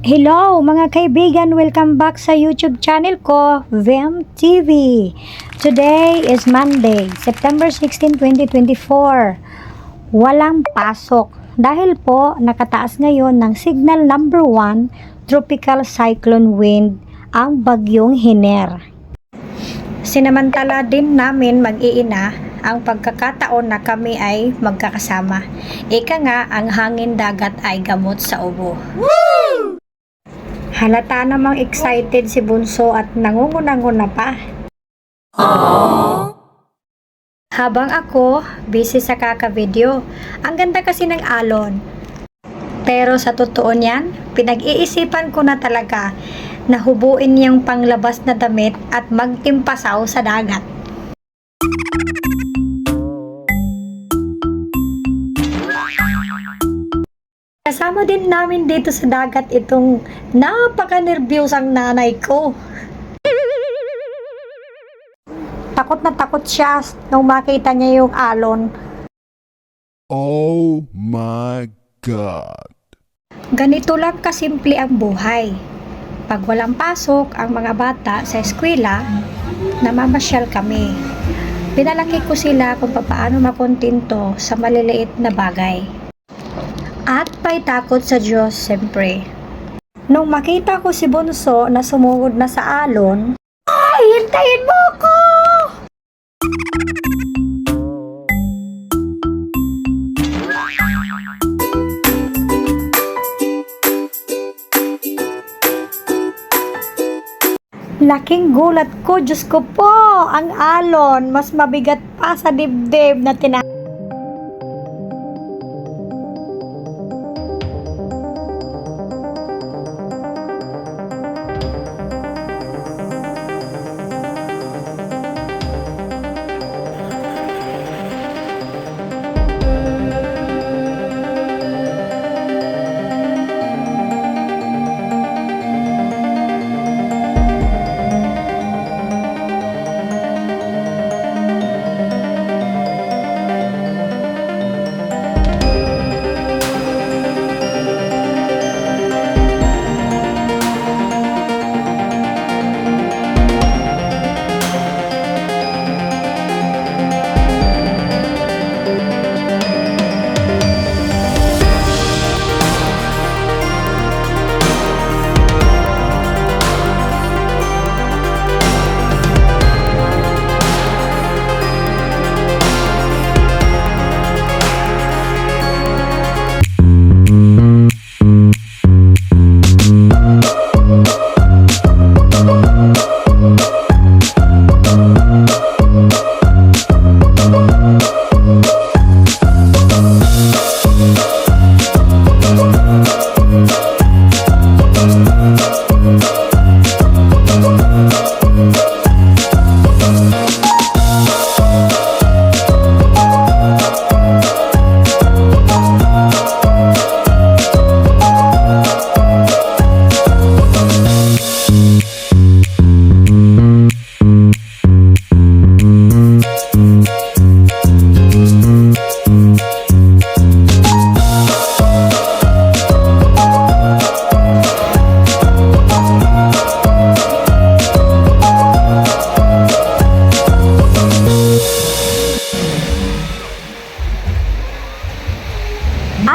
Hello mga kaibigan, welcome back sa YouTube channel ko, Vem TV. Today is Monday, September 16, 2024. Walang pasok dahil po nakataas ngayon ng signal number 1 tropical cyclone wind ang bagyong Hiner. Sinamantala din namin mag-iina ang pagkakataon na kami ay magkakasama. Ika nga, ang hangin dagat ay gamot sa ubo. Halata namang excited si Bunso at nangunguna-nguna pa. Aww. Habang ako, busy sa kaka-video. Ang ganda kasi ng alon. Pero sa totoo niyan, pinag-iisipan ko na talaga na hubuin niyang panglabas na damit at magtimpasaw sa dagat. Kasama din namin dito sa dagat itong napaka-nervyosang nanay ko. Takot na takot siya nung makita niya yung alon. Oh my God! Ganito lang kasimple ang buhay. Pag walang pasok ang mga bata sa eskwela, namamasyal kami. Pinalaki ko sila kung paano makontento sa maliliit na bagay. At may takot sa Diyos, siyempre. Nung makita ko si Bunso na sumugod na sa alon, ay, hintayin mo ako! Laking gulat ko, Diyos ko po, ang alon, mas mabigat pa sa dibdib na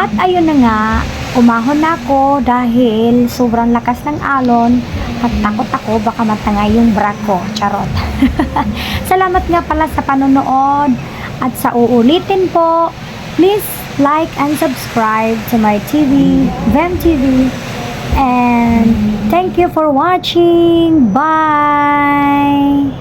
At ayun na nga, umahon na ako dahil sobrang lakas ng alon at takot ako baka matangay yung bra ko. Charot. Salamat nga pala sa panonood at sa uulitin po. Please like and subscribe to my TV, Vem TV. And thank you for watching. Bye!